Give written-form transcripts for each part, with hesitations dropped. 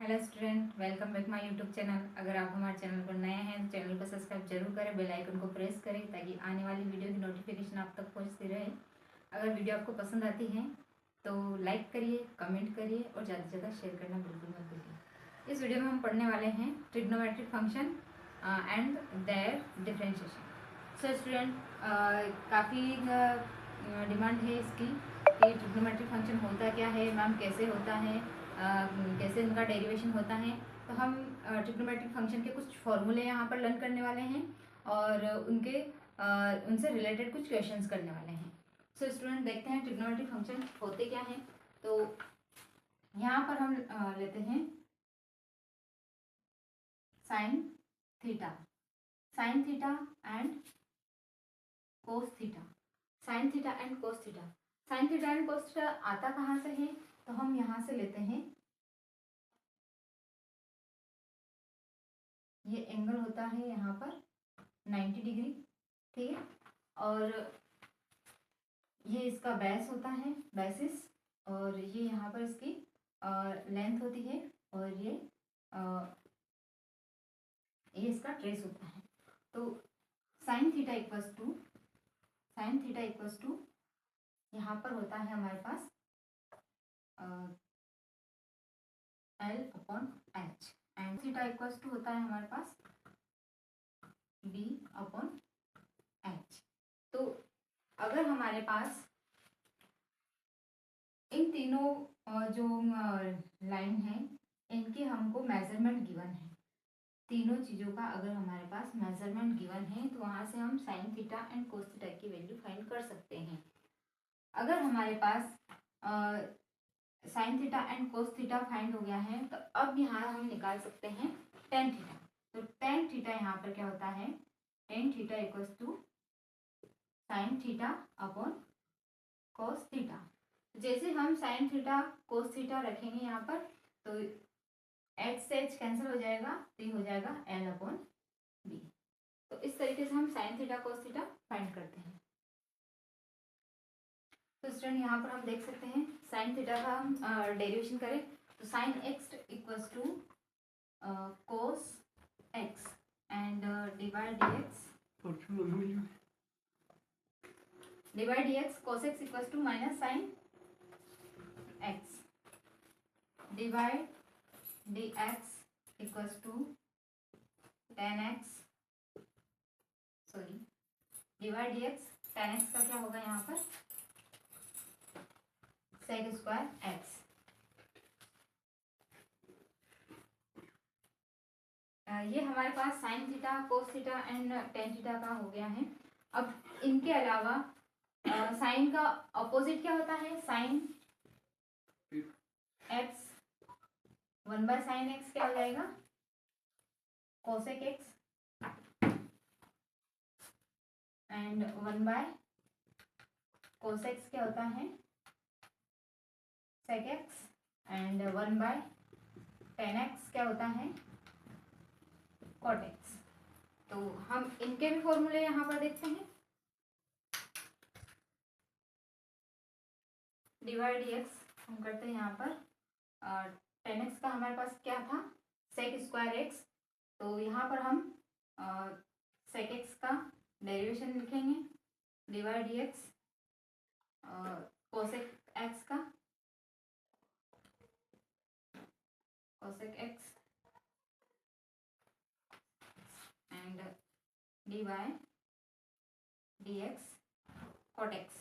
Hello student, welcome back my YouTube channel. अगर आप हमारे चैनल पर नए हैं तो चैनल को सब्सक्राइब जरूर करें, बेल आइकन को प्रेस करें ताकि आने वाली वीडियो की नोटिफिकेशन आप तक पहुंचती रहे। अगर वीडियो आपको पसंद आती है तो लाइक करिए, कमेंट करिए और ज़्यादा से ज़्यादा शेयर करना बिल्कुल मत भूलिए। इस वीडियो में हम पढ़ने वाले हैं trigonometric function and their differentiation. So student, काफ़ी डिमांड है इसकी कि ट्रिग्नोमेट्रिक फंक्शन होता क्या है मैम, कैसे होता है, कैसे इनका डेरिवेशन होता है। तो हम ट्रिग्नोमेट्रिक फंक्शन के कुछ फॉर्मूले यहाँ पर लर्न करने वाले हैं और उनसे रिलेटेड कुछ क्वेश्चंस करने वाले हैं। सो स्टूडेंट, देखते हैं ट्रिग्नोमेट्रिक फंक्शन होते क्या हैं। तो यहाँ पर हम लेते हैं sine theta, sign theta and cos theta, sign theta and cos theta. Sign theta and cos theta आता कहाँ से है? तो हम यहाँ से लेते हैं, ये एंगल होता है यहाँ पर 90 डिग्री, ठीक है। और ये इसका बेस होता है, बेसिस, और ये यहाँ पर इसकी लेंथ होती है, और ये इसका ट्रेस होता है। तो sine theta equals to, sine theta equals to यहाँ पर होता है हमारे पास L upon H, and theta equals to होता है हमारे पास बी अपॉन एच। तो अगर हमारे पास इन तीनों जो लाइन है इनकी हमको मेजरमेंट गिवन है, तीनों चीज़ों का अगर हमारे पास मेजरमेंट गिवन है तो वहाँ से हम sine theta and cos theta की वैल्यू फाइंड कर सकते हैं। अगर हमारे पास sine theta and cos theta find हो गया है तो अब यहाँ हम निकाल सकते हैं टेन थीटा। तो टेन थीटा यहाँ पर क्या होता है, tan theta equals to sine theta upon cos theta. जैसे हम साइन थीटा कोस थीटा रखेंगे यहाँ पर तो एच से एच कैंसिल हो जाएगा, तो ये हो जाएगा एल अपॉन बी। तो इस तरीके से हम sine theta cos theta find करते हैं। तो स्टूडेंट यहाँ पर हम देख सकते हैं साइन थीटा का हम डेरिवेशन करें तो sine x equals to cos x and divide d x, divide d x cos x equals to minus sine x, divide d x equals to tan x, sorry divide d x, tan x का क्या होगा यहाँ पर sec square x. ये हमारे पास sine theta cos theta and tan theta का हो गया है। अब इनके अलावा साइन का अपोजिट क्या होता है, sine x, one by sine x क्या हो जाएगा cosec x, and one by cos x क्या होता है sec x, and one by tan x क्या होता है कॉट एक्स। तो हम इनके भी फॉर्मूले यहाँ पर देखते हैं। डिवाइड एक्स हम करते हैं यहाँ पर, टेन एक्स का हमारे पास क्या था सेक स्क्वायर एक्स, तो यहाँ पर हम सेक एक्स का डेरिवेशन लिखेंगे, डिवाइड एक्स कोसेक एक्स का, cosec x and divide d x cot x.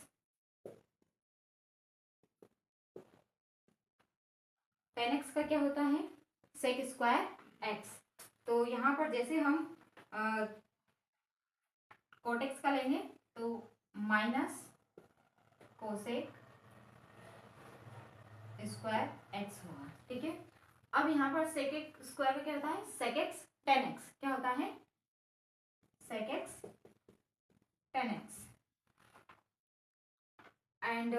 Tan x का क्या होता है सेक स्क्वायर एक्स, तो यहाँ पर जैसे हम कॉट एक्स का लेंगे तो माइनस कोसेक स्क्वायर एक्स होगा, ठीक है। अब यहाँ पर सेक एक्स स्क्वायर का क्या होता है सेक एक्स, टेन एक्स क्या होता है sec x tan x, and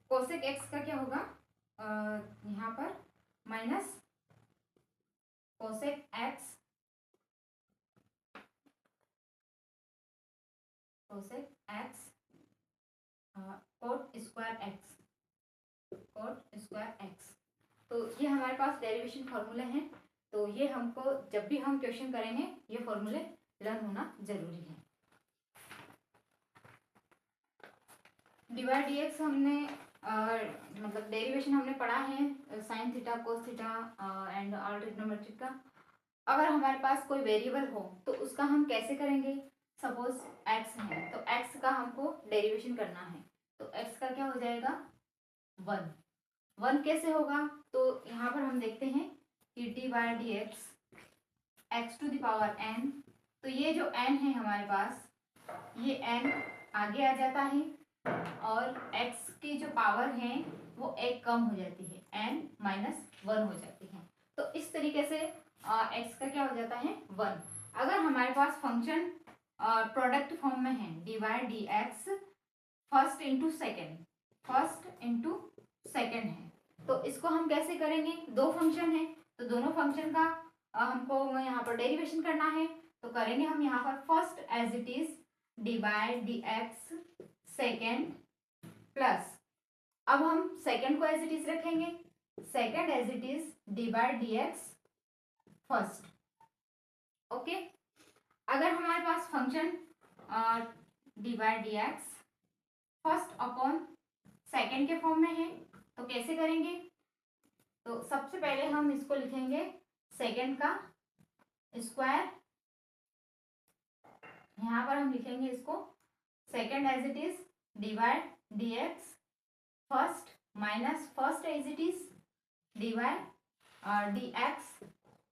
cosec x का क्या होगा यहाँ पर minus cosec x, cosec x cot square x, cot square x. तो ये हमारे हमारे पास डेरिवेशन फॉर्मूले हैं, तो ये हमको जब भी हम क्वेश्चन करेंगे ये फॉर्मूले लर्न होना जरूरी है। dy dx हमने मतलब डेरिवेशन हमने पढ़ा है sign theta cos theta and all trigonometric का। अगर हमारे पास कोई वेरिएबल हो तो उसका हम कैसे करेंगे, सपोज x है तो x का हमको डेरिवेशन करना है, तो x का क्या हो जाएगा 1 कैसे होगा, तो यहाँ पर हम देखते हैं कि dy dx x to the power n, तो ये जो n है हमारे पास ये n आगे आ जाता है और x की जो पावर है वो एक कम हो जाती है, n-1 हो जाती है। तो इस तरीके से x का क्या हो जाता है 1। अगर हमारे पास फंक्शन प्रोडक्ट फॉर्म में है dy dx first into second है, तो इसको हम कैसे करेंगे, दो फंक्शन है तो दोनों फंक्शन का हमको यहाँ पर डेरिवेशन करना है, तो करेंगे हम यहाँ पर first as it is dy dx second plus, अब हम सेकेंड को एज इट इज रखेंगे, second as it is dy dx first. Okay, अगर हमारे पास function dy dx first upon second के फॉर्म में है तो कैसे करेंगे, तो सबसे पहले हम इसको लिखेंगे सेकेंड का स्क्वायर, यहाँ पर हम लिखेंगे इसको second as it is dy dx first minus first as it is dy dx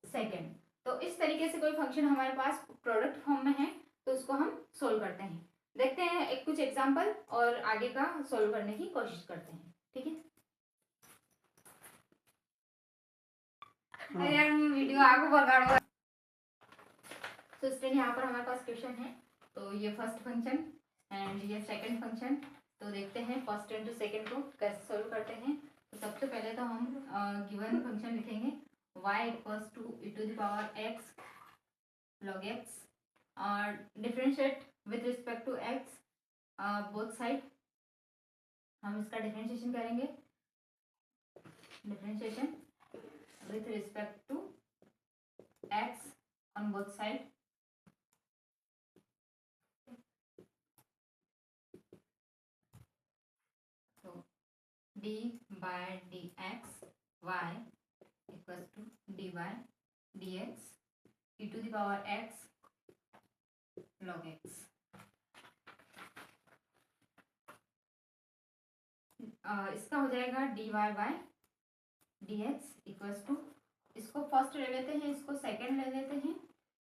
second. तो इस तरीके से कोई फंक्शन हमारे पास प्रोडक्ट फॉर्म में है तो उसको हम सोल्व करते हैं। देखते हैं एक कुछ एग्जांपल और आगे का सोल्व करने की कोशिश करते हैं, ठीक है। यार वीडियो आगे बढ़ाओ। तो स्टूडेंट यहाँ पर हमारे पास क्वेश्चन है, तो ये फर्स्ट फंक्शन एंड ये सेकंड फंक्शन, तो देखते हैं फर्स्ट इंटू सेकंड को कैसे सोल्व करते हैं। तो सबसे पहले तो हम गिवन फंक्शन लिखेंगे y equals to e to the power x log x और differentiate with respect to x both side, हम इसका डिफरेंशिएशन करेंगे, differentiation with respect to x on both side. तो d by dx y equals to dy dx e to the power x log x। इसका हो जाएगा dy by dx equals to, इसको first ले लेते हैं, इसको सेकंड ले लेते हैं,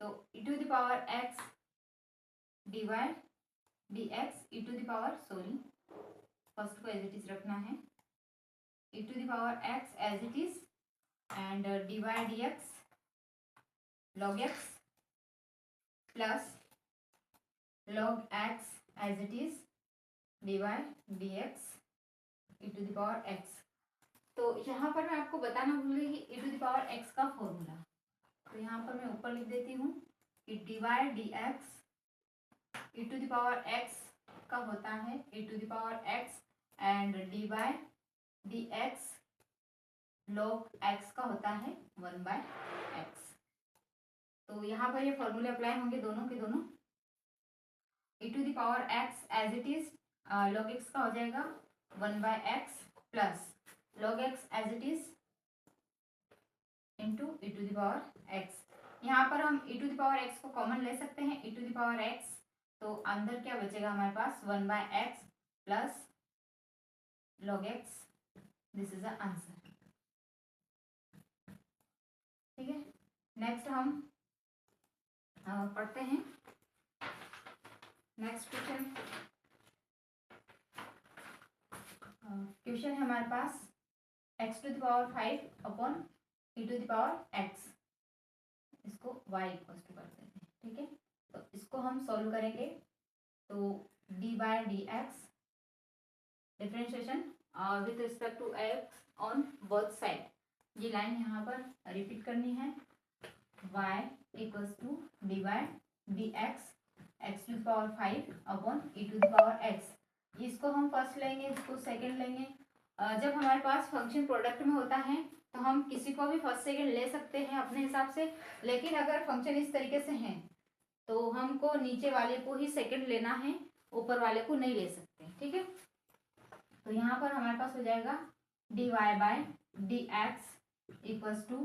तो e to the power x dy dx e to the power first को एज इट इज रखना है e to the power x as it is and dy dx log x plus log x as it is dy dx e to the power x। तो यहाँ पर मैं आपको बताना भूल गई कि e to the power x का फॉर्मूला, तो यहाँ पर मैं ऊपर लिख देती हूँ कि dy dx e to the power x का होता है e to the power x and dy dx log x का होता है 1/x। तो यहाँ पर ये फॉर्मूले अप्लाई होंगे दोनों के दोनों, e to the power x as it is log x का हो जाएगा 1/x plus log x as it is into e to the power x। यहाँ पर हम e to the power x को कॉमन ले सकते हैं, e to the power x, तो अंदर क्या बचेगा हमारे पास 1/x plus log x, this is the answer, ठीक है। नेक्स्ट हम पढ़ते हैं नेक्स्ट क्वेश्चन। क्वेश्चन है हमारे पास x to the power 5 upon e to the power x, इसको y इक्वल्स टू करते हैं, ठीक है। तो इसको हम सॉल्व करेंगे, तो d by dx differentiation with respect to x on both side, ये लाइन यहाँ पर रिपीट करनी है, y equals to d by d x to the power 5 upon e to the power x। इसको हम फर्स्ट लेंगे, इसको सेकंड लेंगे। जब हमारे पास फंक्शन प्रोडक्ट में होता है तो तो हम किसी को भी फर्स्ट सेकेंड ले सकते हैं अपने हिसाब से, लेकिन अगर फंक्शन इस तरीके से है तो हमको नीचे वाले को ही सेकेंड लेना है, ऊपर वाले को नहीं ले सकते। ठीक है, तो यहाँ पर हमारे पास हो जाएगा dy by d x equals to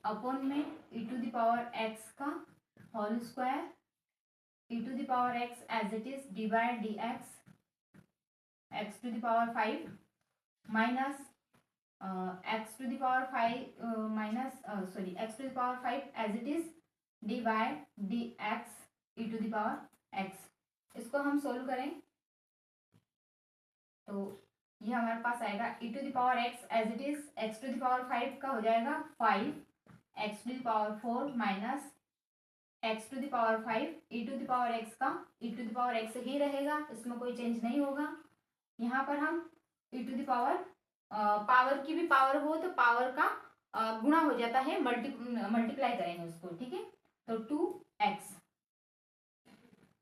upon में e to the power x का whole square, e to the power x as it is d by d x to the power 5 minus x to the power 5 minus x to the power 5 as it is d by d x e to the power x। इसको हम solve करें तो ये हमारे पास आएगा e to the power x as it is x to the power 5 का हो जाएगा 5 x to the power 4 minus x to the power 5 e to the power x का e to the power x ही रहेगा, इसमें कोई change नहीं होगा। यहाँ पर हम e to the power power की भी पावर हो तो पावर का गुणा हो जाता है, मल्टीप्लाई करेंगे उसको। ठीक है, तो 2x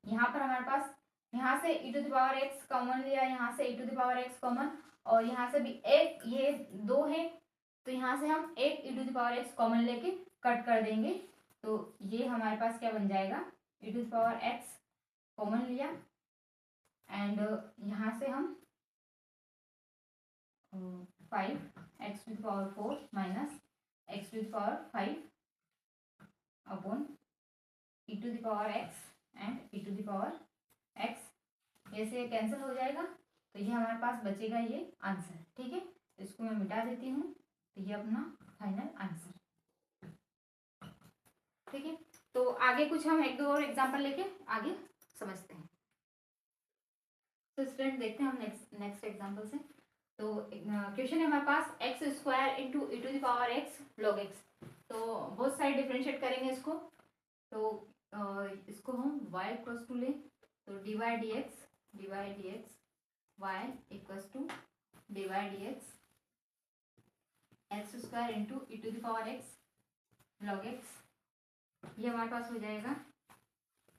यहाँ पर हमारे पास, यहाँ से e to the power x common लिया, यहाँ से e to the power x common, और यहाँ से भी एक, ये 2 है तो यहाँ से हम एक e to the power x common लेके कट कर देंगे, तो ये हमारे पास क्या बन जाएगा, e to the power x common लिया एंड यहाँ से हम 5 x to the power 4 minus x to the power 5 upon e to the power x and e to the power x, ऐसे कैंसिल हो जाएगा तो ये हमारे पास बचेगा ये आंसर। ठीक है, इसको मैं मिटा देती हूँ, तो ये अपना फाइनल आंसर। ठीक है, तो आगे कुछ हम एक दो और एग्जांपल लेके आगे समझते हैं। तो स्टूडेंट देखते हैं हम नेक्स्ट एग्जांपल से। तो क्वेश्चन है हमारे पास x square into e to the power x log x. तो बहुत साइड डिफ्रेंशिएट करेंगे इसको, तो इसको हम y इक्वल्स टू लें तो d y d x y equals to d y d x square into e to the power x log x, ये हमारे पास हो जाएगा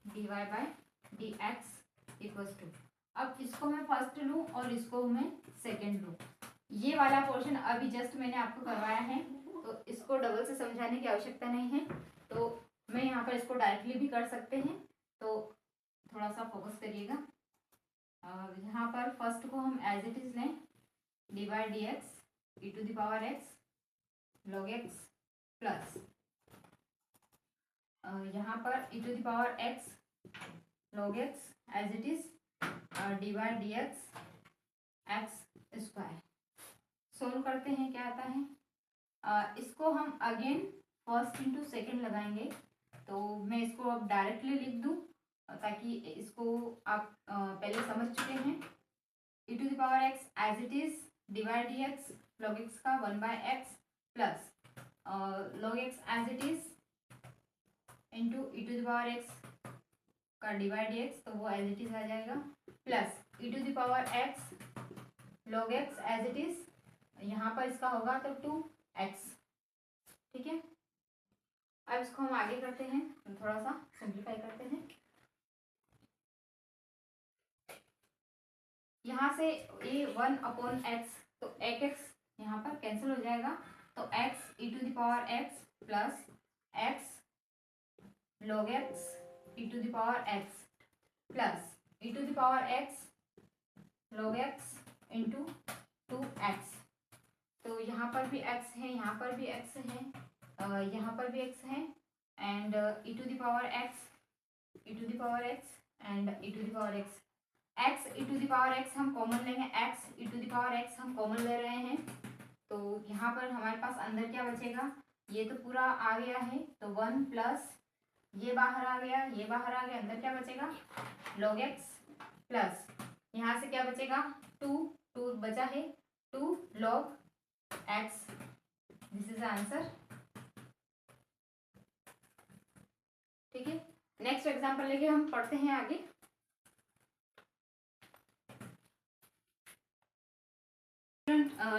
d y by d x equals to. अब इसको मैं फर्स्ट लूँ और इसको मैं सेकेंड लूँ। ये वाला पोर्शन अभी जस्ट मैंने आपको करवाया है, तो इसको डबल से समझाने की आवश्यकता नहीं है, तो मैं यहाँ पर इसको डायरेक्टली भी कर सकते हैं, तो थोड़ा सा फोकस करिएगा। यहाँ पर फर्स्ट को हम एज इट इज लें d by d x e to the power x log x plus यहाँ पर e to the power x log x as it is d by d x square. Solve करते हैं, क्या आता है, इसको हम अगेन फर्स्ट इंटू सेकेंड लगाएंगे, तो मैं इसको अब डायरेक्टली लिख दूं ताकि इसको आप पहले समझ चुके हैं। E to the power x as it is d by d x log x का 1 by x plus log x as it is into e to the power x का डी बाई डी एक्स, तो वो as it is आ जाएगा, plus e to the power x log x as it is, यहाँ पर इसका होगा तो 2x। ठीक है, अब इसको हम आगे करते हैं, थोड़ा सा सिंप्लीफाई करते हैं। यहाँ से ये 1 अपॉन एक्स, तो एक एक्स यहाँ पर कैंसिल हो जाएगा, तो x e to the power x plus x log x e to the power x plus e to the power x log x into 2x। तो यहाँ पर भी x है, यहाँ पर भी x है, यहाँ पर भी x है, and e to the power x e to the power x and e to the power x। x e to the power x हम कॉमन लेंगे, x e to the power x हम common ले रहे हैं, तो यहाँ पर हमारे पास अंदर क्या बचेगा, ये तो पूरा आ गया है, तो 1 प्लस ये बाहर आ गया, ये बाहर आ गया, अंदर क्या बचेगा log x प्लस यहाँ से क्या बचेगा 2 बचा है, 2 log x। This is answer. ठीक है, नेक्स्ट एग्जांपल लेके हम पढ़ते हैं आगे।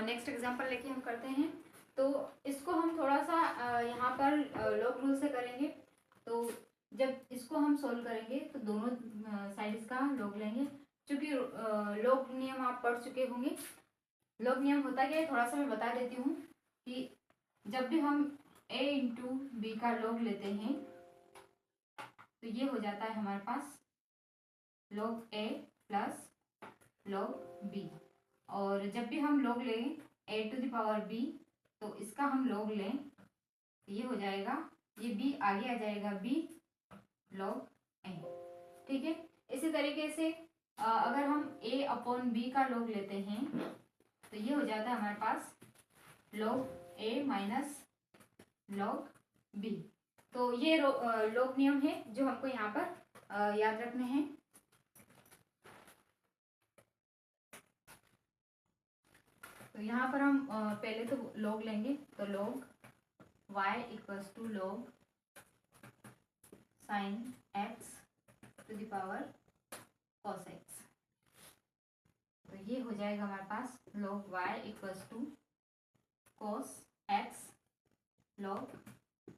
नेक्स्ट एग्जांपल लेके हम करते हैं, तो इसको हम थोड़ा सा यहाँ पर लॉग रूल से करेंगे। तो जब इसको हम सोल्व करेंगे तो दोनों साइड्स का लॉग लेंगे, क्योंकि लॉग नियम आप पढ़ चुके होंगे। लॉग नियम होता क्या है, थोड़ा सा मैं बता देती हूँ। कि जब भी हम a इंटू बी का लॉग लेते हैं तो ये हो जाता है हमारे पास log a plus log b। और जब भी हम log लें a to the power b तो इसका हम log लें तो ये हो जाएगा, ये b आगे आ जाएगा b log a। ठीक है, इसी तरीके से अगर हम a अपॉन b का log लेते हैं तो ये हो जाता है हमारे पास log a minus log b। तो ये log नियम है जो हमको यहाँ पर याद रखने हैं। तो यहाँ पर हम पहले तो log लेंगे, तो log y equals to log sine x to the power cos x। तो ये हो जाएगा हमारे पास log y equals to cos x log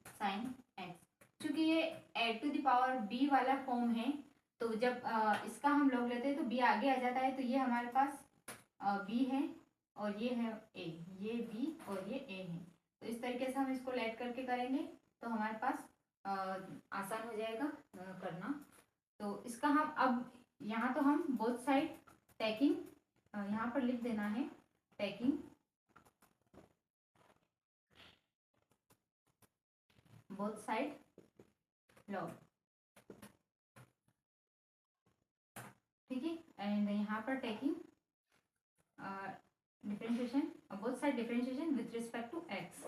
sine x। चूंकि ये a to the power b वाला फॉर्म है तो जब इसका हम log लेते हैं तो b आगे आ जाता है, तो ये हमारे पास b है और ये है a, ये b और ये a है। तो इस तरीके से हम इसको लेट करके करेंगे तो हमारे पास आसान हो जाएगा करना। तो इसका हम अब यहाँ तो हम बोथ साइड टैकिंग यहाँ पर लिख देना है, टैकिंग बोथ साइड लॉग। ठीक है, एंड यहाँ पर taking differentiation both side differentiation with respect to x।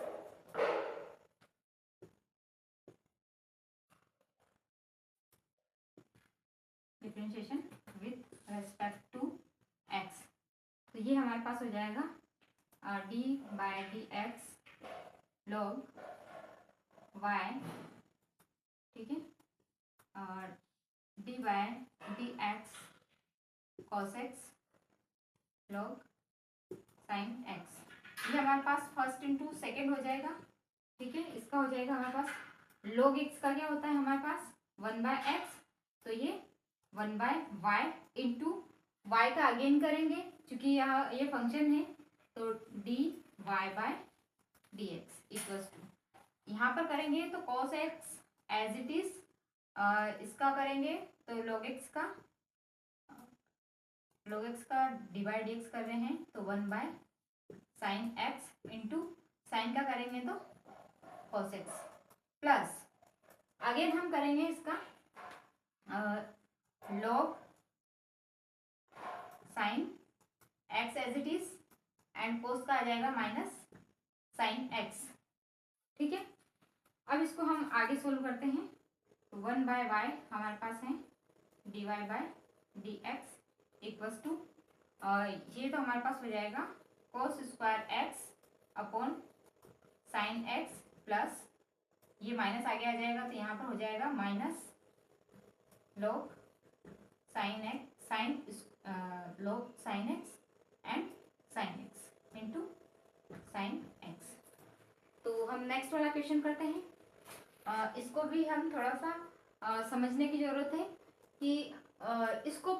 Differentiation with respect to x। तो ये हमारे पास हो जाएगा d by d x log y। ठीक है, और d by d x cos x log sine x. ये हमारे पास फर्स्ट इंटू सेकेंड हो जाएगा। ठीक है, इसका हो जाएगा हमारे पास log x का क्या होता है हमारे पास 1/x, तो ये 1/y इंटू y का अगेन करेंगे क्योंकि यहाँ ये फंक्शन है, तो dy by d x equals to यहाँ पर करेंगे तो cos x as it is, इसका करेंगे तो log x का डी बाई डी एक्स कर रहे हैं तो 1/sin x इंटू साइन का करेंगे तो cos x प्लस अगेन हम करेंगे इसका log sin x as it is and cos का आ जाएगा माइनस sin x। ठीक है, अब इसको हम आगे सोल्व करते हैं तो 1/y हमारे पास है dy by d x equals to ये तो हमारे पास हो जाएगा cos square x upon sine x plus ये माइनस आगे आ जाएगा तो यहाँ पर हो जाएगा minus log sine x log sine x and sine x into sine x। तो हम नेक्स्ट वाला क्वेश्चन करते हैं। इसको भी हम थोड़ा सा समझने की जरूरत है कि इसको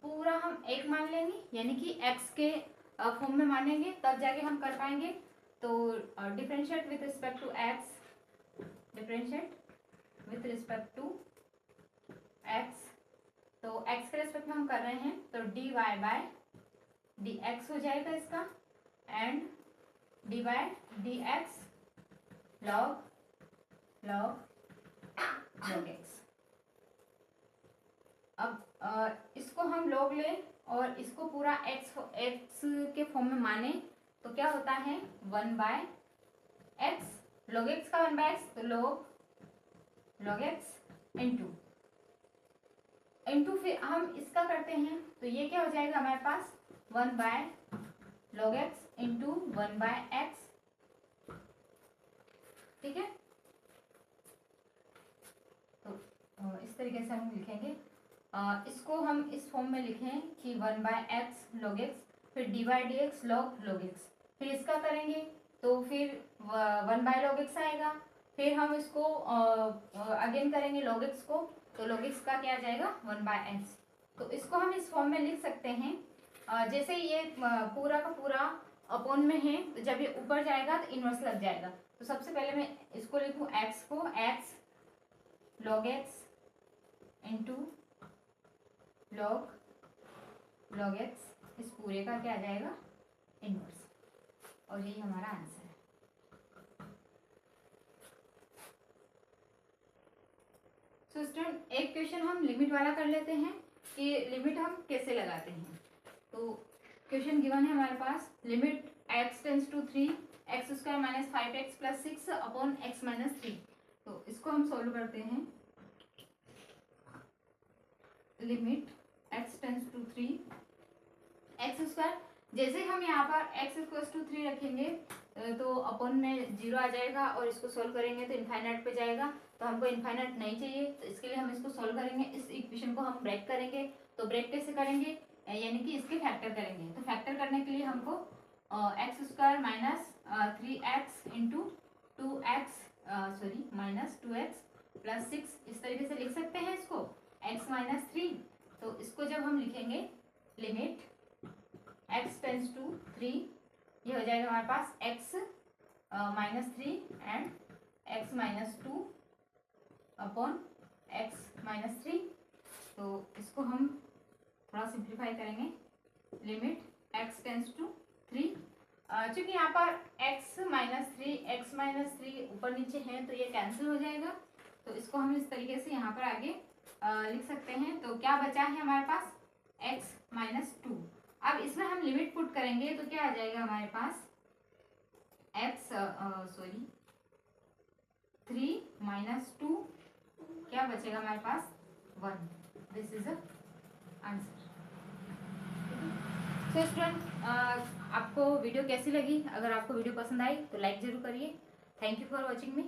पूरा हम एक मान लेंगे, यानी कि x के फॉर्म में मानेंगे तब जाके हम कर पाएंगे। तो differentiate with respect to x, differentiate with respect to x, तो x के रिस्पेक्ट में हम कर रहे हैं तो dy बाय डी एक्स हो जाएगा इसका, and d by d x log x। अब इसको हम log लें और इसको पूरा x के फॉर्म में माने तो क्या होता है 1/x, log x का 1/x तो log x इंटू फिर हम इसका करते हैं तो ये क्या हो जाएगा हमारे पास 1/log x इंटू 1/x। ठीक है, तो इस तरीके से हम लिखेंगे। इसको हम इस फॉर्म में लिखें कि 1/x log x, फिर D by d x log x, फिर इसका करेंगे तो फिर 1/log x आएगा, फिर हम इसको अगेन करेंगे log x को तो log x का क्या आ जाएगा 1/x। तो इसको हम इस फॉर्म में लिख सकते हैं जैसे ये पूरा का पूरा अपॉन में है, तो जब ये ऊपर जाएगा तो इनवर्स लग जाएगा। तो सबसे पहले मैं इसको लिखूँ x को x log x into log x, इस पूरे का क्या आ जाएगा इनवर्स, और यही हमारा आंसर है। तो स्टूडेंट एक क्वेश्चन हम लिमिट वाला कर लेते हैं कि लिमिट हम कैसे लगाते हैं। तो क्वेश्चन गिवन है हमारे पास, limit x tends to 3 x square minus 5x plus 6 upon x minus 3। तो इसको हम सॉल्व करते हैं। Limit x tends to 3 x square, जैसे हम यहाँ पर x इक्वल्स टू 3 रखेंगे तो अपॉन में 0 आ जाएगा, और इसको सोल्व करेंगे तो इनफाइनाइट पे जाएगा। तो हमको इनफाइनाइट नहीं चाहिए, तो इसके लिए हम इसको सोल्व करेंगे। इस इक्वेशन को हम ब्रेक करेंगे। तो ब्रेक कैसे करेंगे, यानी कि इसके फैक्टर करेंगे। तो फैक्टर करने के लिए हमको x square minus 3x into 2x minus 2x plus 6 इस तरीके से लिख सकते हैं इसको, x माइनस 3। तो इसको जब हम लिखेंगे लिमिट x टेंस टू 3, ये हो जाएगा हमारे पास x minus 3 and x minus 2 upon x minus 3। तो इसको हम थोड़ा सिंप्लीफाई करेंगे। लिमिट x टेंस टू 3, चूंकि यहाँ पर x माइनस 3 ऊपर नीचे है तो ये कैंसिल हो जाएगा। तो इसको हम इस तरीके से यहाँ पर आगे लिख सकते हैं। तो क्या बचा है हमारे पास x माइनस 2। अब इसमें हम लिमिट पुट करेंगे तो क्या आ जाएगा हमारे पास x 3 माइनस 2, क्या बचेगा हमारे पास 1। This is answer. तो स्टूडेंट आपको वीडियो कैसी लगी? अगर आपको वीडियो पसंद आई तो लाइक जरूर करिए। Thank you for watching me.